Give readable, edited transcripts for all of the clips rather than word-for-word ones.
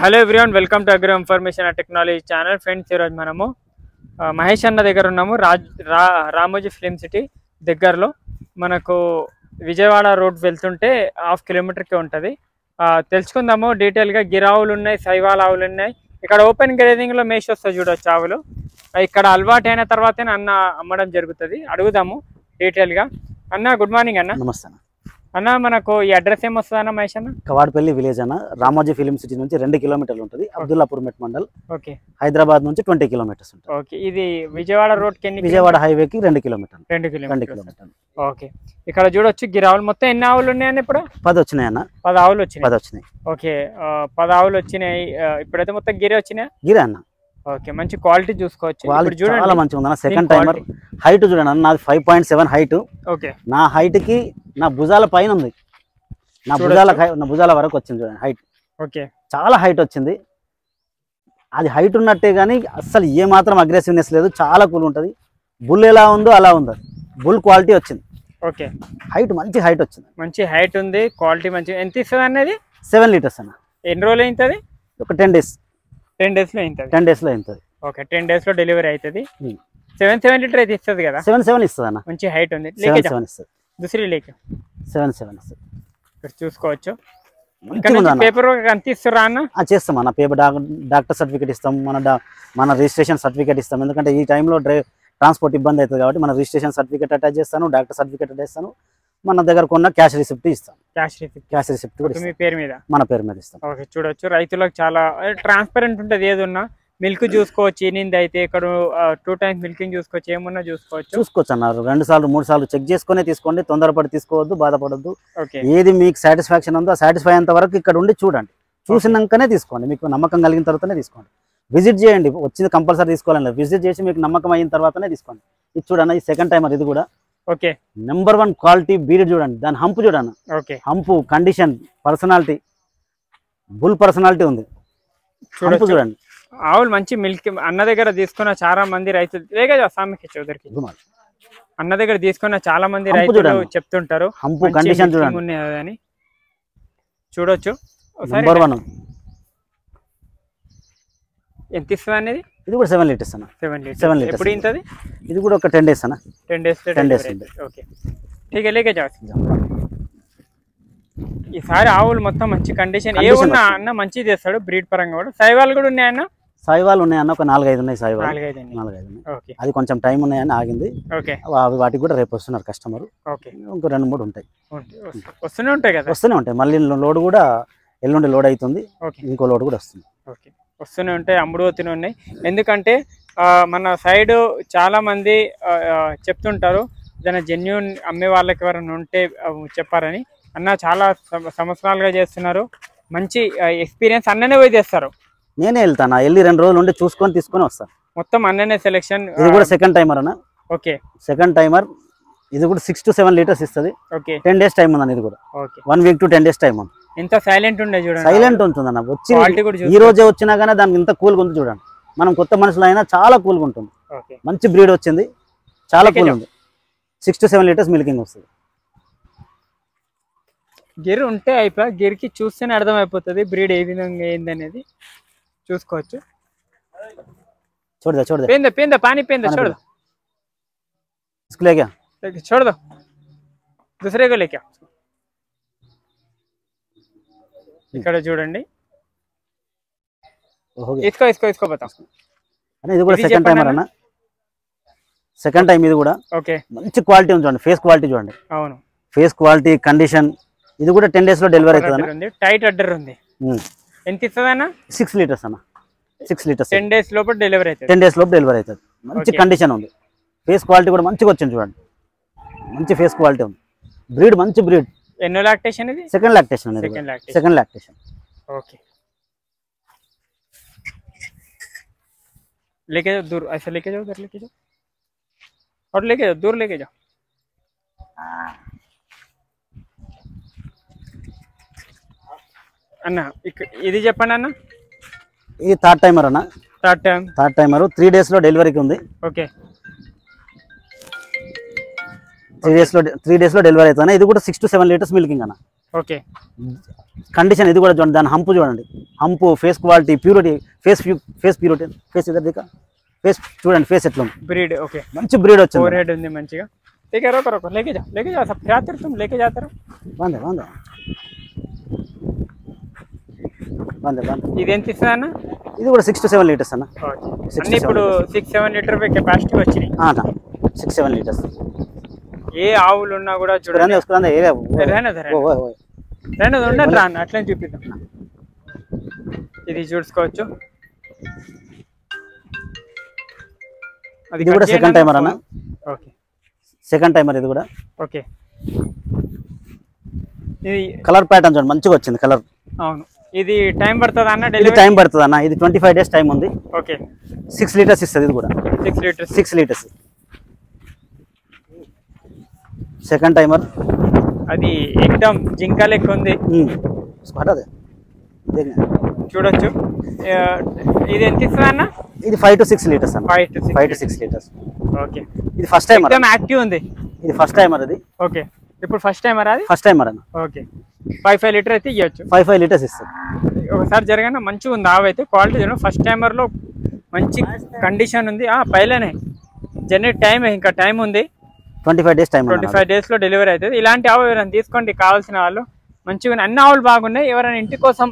Hello everyone, welcome to agro information and technology channel. Friends, ఈరోజు మనము మహేష్ అన్న దగ్గర ఉన్నాము. రామోజీ ఫిలిం సిటీ దగ్గరలో మనకు విజయవాడ రోడ్ వెళ్తుంటే 1/2 కిలోమీటర్కి ఉంటుంది. తెలుసుకుందాము డీటెయిల్గా. గిరావులు ఉన్నాయి, సైవాల్ ఆవులు ఉన్నాయి. ఇక్కడ ఓపెన్ గ్రేజింగ్లో మేష్ వస్తుంది, చూడవచ్చు ఆవులు. ఇక్కడ అలవాటు అయిన తర్వాతే అన్న అమ్మడం జరుగుతుంది. అడుగుదాము డీటెయిల్గా. అన్న, గుడ్ మార్నింగ్ అన్న. నమస్తే అన్న, మనకు ఈ అడ్రస్ ఏమొస్తుంది అన్న మహేష్ అన్న? కవాడపల్లి విలేజ్ అన్న. రామోజీ ఫిలిం సిటీ నుంచి 2 కిలోమీటర్లు ఉంటుంది. అబ్దుల్లాపూర్ మెట్ మండల్. ఓకే. హైదరాబాద్ నుంచి 20 కిలోమీటర్స్ ఉంటుంది. ఓకే. ఇది విజయవాడ రోడ్ కి విజయవాడ హైవేకి 2 కిలోమీటర్లు. 2 కిలోమీటర్లు. ఓకే. ఇక్కడ చూడొచ్చు గిరావులు. మొత్తం ఎన్ని ఆవులు ఉన్నాయన్న? ఇప్పుడు 10 వచ్చినాయి అన్న. 10 ఆవులు వచ్చినాయి. 10 వచ్చినాయి. ఓకే. 10 ఆవులు వచ్చినాయి. ఇప్పుడైతే మొత్తం గిరే వచ్చినాయి. గిరే అన్న. ఓకే. మంచి క్వాలిటీ చూసుకోవచ్చు. చూడండి, చాలా మంచిగా ఉంది. Second timer. హైట్ చూడండి అన్న, నాది 5.7 హైట్. ఓకే. నా హైట్ కి నా భుజాల పైన ఉంది. నా భుజాల వరకు వచ్చింది చూడండి హైట్. ఓకే. చాలా హైట్ వచ్చింది. అది హైట్ ఉన్నట్టే కానీ అస్సలు ఏ మాత్రం అగ్రెసివ్నెస్ లేదు. చాలా కూల్ ఉంటుంది. బుల్ ఎలా ఉందో అలా ఉంది. బుల్ క్వాలిటీ వచ్చింది. ఓకే. హైట్ మంచి హైట్ వచ్చింది. మంచి హైట్ ఉంది. క్వాలిటీ మంచి. ఎంత ఇస్తుంది అనేది? 7 లీటర్స్ అన్న. ఎన్ని రోజులు అవుతుంది? ఒక 10 డేస్. 10 డేస్లో అవుతుంది. 10 డేస్లో అవుతుంది. ఓకే. 10 డేస్లో డెలివరీ అవుతుంది. 7 లీటర్ అయితే ఇస్తుంది కదా? 7 ఇస్తుంది అన్న. మంచి హైట్ ఉంది. 7 ఇస్తుంది. దూసరి లేక 7 ఇస్తుంది. ఇక్కడ చూసుకోవచ్చు. పేపర్ వర్క్ అంత ఇస్తారా అన్న? చేస్తాం అన్న. పేపర్ డాక్టర్ సర్టిఫికేట్ ఇస్తాం. మన రిజిస్ట్రేషన్ సర్టిఫికేట్ ఇస్తాం. ఎందుకంటే ఈ టైంలో ట్రాన్స్పోర్ట్ ఇబ్బంది అవుతుంది కాబట్టి మన రిజిస్ట్రేషన్ సర్టిఫికేట్ అటాచ్ చేస్తాను, డాక్టర్ సర్టిఫికేట్ అటాచ్ చేస్తాను. మన దగ్గర కొన్న క్యాష్ రిసిప్ట్ ఇస్తాం. క్యాష్ రిసిప్ట్ కూడా మీ పేరు మీద, మన పేరు మీద ఇస్తాం. ఓకే. చూడొచ్చు, రైతులకు చాలా ట్రాన్స్పరెంట్ ఉంటుంది. ఏదున్నా మిల్క్ చూసుకోవచ్చు. ఈనింది అయితే ఇక్కడ 2 టైమ్స్ మిల్కింగ్ చూసుకోవచ్చు. ఏమున్నా చూసుకోవచ్చు అన్నారు. 2 సార్లు 3 సార్లు చెక్ చేసుకునే తీసుకోండి. తొందరపడి తీసుకోవద్దు, బాధపడద్దు. ఓకే. ఏది మీకు సాటిస్ఫాక్షన్ ఉందో సాటిస్ఫై అయ్యేంత వరకు ఇక్కడ ఉండి చూడండి. చూసినాకనే తీసుకోండి. మీకు నమ్మకం కలిగిన తర్వాతనే తీసుకోండి. విజిట్ చేయండి. వచ్చింది కంపల్సరీ తీసుకోవాలని విజిట్ చేసి మీకు నమ్మకం అయిన తర్వాతనే తీసుకోండి. ఇది చూడండి, ఈ సెకండ్ టైమర్. ఇది కూడా ఓకే. నెంబర్ 1 క్వాలిటీ బీడ్ చూడండి. దాని హంపు చూడండి. Okay. Hump, condition, personality, bull personality ఉంది. చూడండి. ఆవులు మంచి మిల్క్. అన్న దగ్గర తీసుకున్న చాలా మంది రైతులు సామికి చౌదరికి అన్న దగ్గర తీసుకున్న చాలా మంది రైతులు చెప్తుంటారు హంపు కండిషన్ చూడండి అని. చూడొచ్చు. నెంబర్ 1. ఎంత ఇస్తుంది అనేది? ఇది కూడా 7 లీటర్స్ అన్న. 7 లీటర్స్. ఎప్పుడు ఇంతది? ఇది కూడా ఒక 10 డేస్ అన్న. 10 డేస్. ఓకే. ठीक है, लेके जाओ. ఈసారి ఆవులు మొత్తం మంచి కండిషన్. ఏ ఉన్నా అన్న మంచి చేస్తాడు. బ్రీడ్ పరంగా కూడా సైవాల్ కూడా ఉన్నాయన్న? సైవాల్ ఉన్నాయన్న. ఒక 4-5 ఉన్నాయి. సైవాల్ 4-5 ఉన్నాయి. అది కొంచెం టైం ఉన్నాయని ఆగింది. ఓకే. వాటికి కూడా రేపు వస్తున్నారు కస్టమర్. ఓకే. ఇంకో 2-3 ఉంటాయి. వస్తూనే ఉంటాయి కదా? వస్తూనే ఉంటాయి. మళ్ళీ లోడ్ కూడా ఎల్లుండి లోడ్ అవుతుంది. ఇంకో లోడ్ కూడా వస్తుంది. ఓకే. వస్తూనే ఉంటాయి, అమ్ముడుతూనే ఉన్నాయి. ఎందుకంటే మన సైడ్ చాలా మంది చెప్తుంటారు, ఏదైనా జెన్యూన్ అమ్మే వాళ్ళకి ఎవరైనా ఉంటే చెప్పారని. అన్న చాలా సంవత్సరాలుగా చేస్తున్నారు. మంచి ఎక్స్పీరియన్స్. అన్ననే పోయి చేస్తారు. నేనే వెళ్తాను. వెళ్ళి 2 రోజులు ఉండి చూసుకొని తీసుకొని వస్తాను. మొత్తం అన్ననే సెలెక్షన్. ఇది కూడా సెకండ్ టైమర్ అన్న. ఓకే. Second timer. ఇది కూడా 6 to 7 లీటర్స్ ఇస్తుంది. ఓకే. 10 డేస్ టైం ఉందన్న. ఇది కూడా 1 వీక్ to 10 డేస్ టైం ఉంది. ఎంత సైలెంట్ ఉండే చూడండి. సైలెంట్ ఉంటుందన్న. వచ్చి ఈ రోజే వచ్చినా కానీ దానికి ఇంత కూల్గా ఉంది చూడండి. మనం కొత్త మనుషులు అయినా చాలా కూల్గా ఉంటుంది. మంచి బ్రీడ్ వచ్చింది. చాలా కూల్ ఉంది. 6 to 7 లీటర్స్ మిల్కింగ్ వస్తుంది. గిర్ ఉంటే అయిపోయి గిర్కి చూస్తేనే అర్థమైపోతుంది బ్రీడ్ ఏ విధంగా ఏందనేది చూసుకోవచ్చు. చూడదా పేందా పేందా పానీ పేందా చూడదా इसको ले गया छोड़ दो, दूसरे को लेके. ఇక్కడ చూడండి. ఇసుకో బతా. ఇది కూడా సెకండ్ టైమర్ అన్న. సెకండ్ టైం ఇది కూడా. ఓకే. మంచి క్వాలిటీ ఉంది చూడండి. ఫేస్ క్వాలిటీ చూడండి. అవును. Face quality, condition. ఇది కూడా 10 డేస్ లో డెలివరీ అవుతుంది. టైట్ అడ్డర్ ఉంది. ఎంత ఇస్తుంది అన్న? 6 లీటర్స్ అన్న. 6 లీటర్స్. 10 డేస్ లోపల డెలివరీ అవుతుంది. 10 డేస్ లోపల డెలివరీ అవుతుంది. మంచి కండిషన్ ఉంది. ఫేస్ క్వాలిటీ కూడా మంచిగా వచ్చింది చూడండి. మంచి ఫేస్ క్వాలిటీ ఉంది. బ్రీడ్ మంచి బ్రీడ్. ఎన్నో లాక్టేషన్ ఇది? Second lactation. Second lactation. Okay. लेके जाओ दूर. ऐसा लेके जाओ, उधर लेके जाओ और लेके जाओ, दूर लेके जाओ. అన్న ఇది చెప్పండి అన్న. ఇది థర్డ్ టైమర్ అన్న. థర్డ్ టైమర్ 3 డేస్ లో డెలివరీకి ఉంది. ఓకే. 3 days లో డెలివరీ అవుతుంది. ఇది కూడా 6 to 7 లీటర్స్ మిల్కింగ్ అన్న. ఓకే కండిషన్ ఇది కూడా చూడండి, దాని హంపు చూడండి, hump, face quality, purity, face purity, face ఇద్దరు ఫేస్ చూడండి, ఫేస్ ఎట్లా బ్రీడ్. ఓకే మంచి బ్రీడ్ వచ్చింది. ఫోర్ హెడ్ ఉంది మంచిగా. ठीक है रोको रोको लेके जाओ सब जाते तुम लेके जाते रहो. बांधे ఇది ఎంత ఇస్తానా? ఇది కూడా 6 to 7 లీటర్స్ అన్న. అన్ని ఇప్పుడు 6-7 లీటర్ కెపాసిటీ వచ్చినాయి. 6-7 లీటర్స్. ఏ ఆవులు ఉన్నా కూడా చూడండి. ఉండదు రా అట్లా చూపిద్దాం. ఇది చూసుకోవచ్చు. ఇది కూడా సెకండ్ టైమర్ అన్న. ఓకే సెకండ్ టైమర్ ఇది కూడా. ఓకే ఇది కలర్ ప్యాటర్న్ చూడండి మంచిగా వచ్చింది కలర్. అవును. ఇది టైం పడుతుంది అన్న? ఇది టైం పడుతుంది అన్న. ఇది 25 days టైం ఉంది. ఓకే 6 లీటర్స్ ఇస్తుంది. ఇది కూడా 6 లీటర్స్. Second timer. అది ఎక్దమ్ జింక లెక్క ఉంది చూడొచ్చు. ఇది ఎంత ఇస్తుంది అన్న? ఇది 5 to 6 లీటర్స్ అన్న. 5 to 6 లీటర్స్. ఓకే ఇది ఫస్ట్ టైమర్. ఎక్దమ్ యాక్టివ్ ఉంది. ఇది ఫస్ట్ టైమర్. ఇది ఓకే ఇప్పుడు ఫస్ట్ టైమర్. అది ఫస్ట్ టైమర్ అన్న. ఓకే 5 లీటర్ అయితే ఇవ్వచ్చు. 5 లీటర్స్ ఇస్తుంది. ఒకసారి జరగనా మంచిగా ఉంది ఆవు అయితే. క్వాలిటీ చూడండి. ఫస్ట్ టైమర్లో మంచి కండిషన్ ఉంది. పైలనే జనరేట్ టైం ఇంకా టైం ఉంది. 25 days టైం. 25 days లో డెలివరీ అవుతుంది. ఇలాంటి ఆవు ఎవరైనా తీసుకోండి కావాల్సిన వాళ్ళు. మంచిగా అన్ని ఆవులు బాగున్నాయి. ఎవరైనా ఇంటి కోసం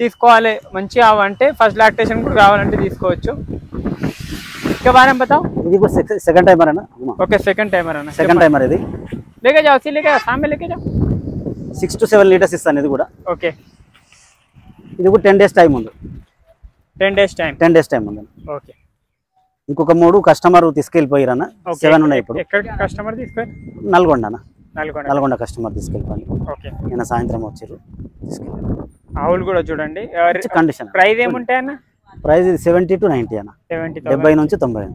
తీసుకోవాలి మంచి ఆవు అంటే ఫస్ట్ లాక్టేషన్ కూడా కావాలంటే తీసుకోవచ్చు. ఇంకా బాగా బతావు. ఇది కూడా సెకండ్ టైమర్ అన్న. ఓకే సెకండ్ టైమర్ అన్న. Second timer. ఇది లేకే జాओ లేకే సామే లేకే జాओ. 6 to 7 లీటర్స్ ఇస్తాను. ఇది కూడా. ఓకే ఇది కూడా 10 days టైం ఉంది. 10 days టైం ఉంది. ఓకే ఇంకొక 3 కస్టమర్ తీసుకెళ్ళిపోయారన్న. 7 ఉన్నాయి ఇప్పుడు. ఎక్కడ కస్టమర్ తీసుకెళ్ళి? నల్గొండ అన్న. నల్గొండ కస్టమర్ తీసుకెళ్ళిపోయి. ఓకే నిన్న సాయంత్రం వచ్చారు తీసుకెళ్ళి. ఆవులు కూడా చూడండి. కండిషన్. ప్రైస్ ఏముంటాయి అన్న? ప్రైస్ 70 to 90 అన్న. 70 నుంచి 90.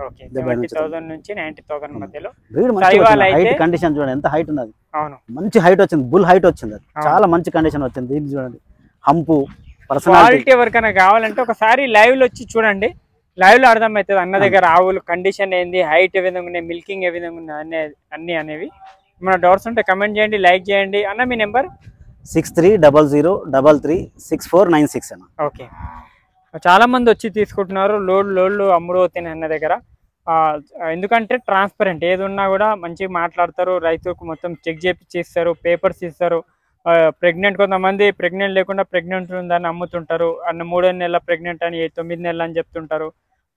ఓకే 70,000 నుంచి 90,000 మధ్యలో. హైట్ కండిషన్ చూడండి ఎంత హైట్ ఉన్నది. అవును మంచి హైట్ వచ్చింది. బుల్ హైట్ వచ్చింది. చాలా మంచి కండిషన్ వచ్చింది. ఇది చూడండి హంపు, పర్సనాలిటీ. ఎవరికైనా కావాలంటే ఒకసారి లైవ్ లో వచ్చి చూడండి. లైవ్ లో అర్థమవుతుంది అన్న దగ్గర ఆవులు కండిషన్ ఏంది, హైట్ ఏ విధంగా ఉన్నాయి, మిల్కింగ్ ఏ విధంగా ఉన్నాయి అన్ని అనేవి. మన డౌట్స్ ఉంటే కమెంట్ చేయండి, లైక్ చేయండి. అన్న మీ నెంబర్ 6300336496 అన్న. ఓకే చాలా మంది వచ్చి తీసుకుంటున్నారు. లోడ్లు అమ్ముడు అవుతాయి అన్న దగ్గర. ఎందుకంటే ట్రాన్స్పరెంట్ ఏది ఉన్నా కూడా మంచిగా మాట్లాడతారు. రైతుకు మొత్తం చెక్ చేపిస్తారు, పేపర్స్ ఇస్తారు. ప్రెగ్నెంట్ కొంతమంది ప్రెగ్నెంట్ లేకుండా ప్రెగ్నెంట్ ఉందని అమ్ముతుంటారు. 3 నెలల ప్రెగ్నెంట్ అని 9 నెలలు అని చెప్తుంటారు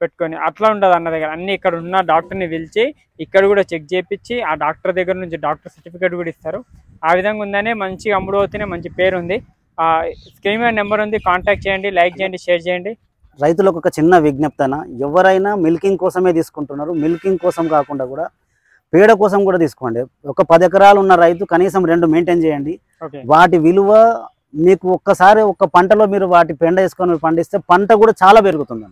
పెట్టుకొని. అట్లా ఉండదు అన్న దగ్గర. అన్ని ఇక్కడ ఉన్న డాక్టర్ని పిలిచి ఇక్కడ కూడా చెక్ చేయించి ఆ డాక్టర్ దగ్గర నుంచి డాక్టర్ సర్టిఫికేట్ కూడా ఇస్తారు. ఆ విధంగా ఉందనే మంచిగా అమ్ముడు అవుతూనే మంచి పేరు ఉంది. స్క్రీన్ మీద నెంబర్ ఉంది, కాంటాక్ట్ చేయండి, లైక్ చేయండి, షేర్ చేయండి. రైతులకు ఒక చిన్న విజ్ఞప్తన, ఎవరైనా మిల్కింగ్ కోసమే తీసుకుంటున్నారు. మిల్కింగ్ కోసం కాకుండా కూడా పేడ కోసం కూడా తీసుకోండి. ఒక 10 ఎకరాలు ఉన్న రైతు కనీసం 2 మెయింటైన్ చేయండి. వాటి విలువ మీకు ఒక్కసారి ఒక పంటలో మీరు వాటి పెండ వేసుకొని పండిస్తే పంట కూడా చాలా పెరుగుతుంది.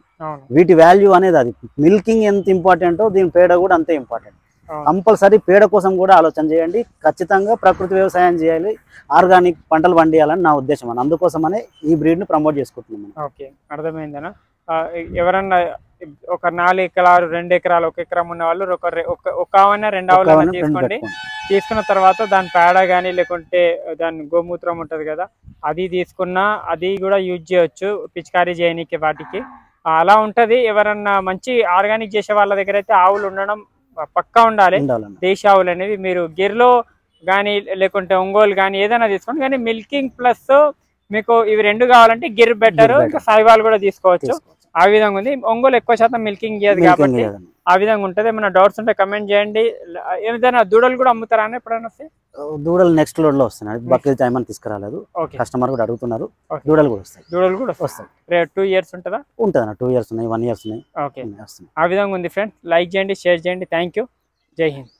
వీటి వాల్యూ అనేది అది. మిల్కింగ్ ఎంత ఇంపార్టెంటో దీని పేడ కూడా అంతే ఇంపార్టెంట్. కంపల్సరీ పేడ కోసం కూడా ఆలోచన చేయండి. ఖచ్చితంగా ప్రకృతి వ్యవసాయం చేయాలి, ఆర్గానిక్ పంటలు పండియాలని నా ఉద్దేశం. అందుకోసమనే ఈ బ్రీడ్ ని ప్రమోట్ చేసుకుంటున్నాం. ఓకే అర్థమైందనా? ఎవరన్నా ఒక 4 ఎకరాలు 2 ఎకరాలు 1 ఎకరం ఉన్న వాళ్ళు ఒక ఆవున 2 ఆవులను తీసుకోండి. తీసుకున్న తర్వాత దాని పేడ కానీ లేకుంటే దాని గోమూత్రం ఉంటది కదా, అది తీసుకున్నా అది కూడా యూజ్ చేయొచ్చు పిచికారీ చేయడానికి వాటికి. అలా ఉంటది. ఎవరన్నా మంచి ఆర్గానిక్ చేసే వాళ్ళ దగ్గర అయితే ఆవులు ఉండడం పక్కా ఉండాలి. దేశీ ఆవులు అనేవి మీరు గిర్లో కానీ లేకుంటే ఒంగోలు కానీ ఏదైనా తీసుకోండి. కానీ మిల్కింగ్ ప్లస్ మీకు ఇవి 2 కావాలంటే గిర్ బెటర్. ఇంకా సాయివాల్ కూడా తీసుకోవచ్చు. ఆ విధంగా ఉంది. ఒంగోలు ఎక్కువ శాతం మిల్కింగ్ చేయదు కాబట్టి ఆ విధంగా ఉంటది. ఏమైనా డౌట్స్ ఉంటే కమెంట్ చేయండి. ఏదైనా దూడలు కూడా అమ్ముతారా అని ఎప్పుడైనా వస్తే? దూడలు నెక్స్ట్ లోడ్ లో వస్తున్నాయి. బక్రీద్ టైం అని తీసుకురాలేదు. కస్టమర్ కూడా అడుగుతున్నారు. దూడలు కూడా వస్తాయి. 2 years ఉంటుందా? ఉంటుందన్న. 2 years ఉన్నాయి, 1 year ఉన్నాయి. ఓకే ఆ విధంగా ఉంది ఫ్రెండ్స్. లైక్ చేయండి, షేర్ చేయండి. Thank you. జై హింద్.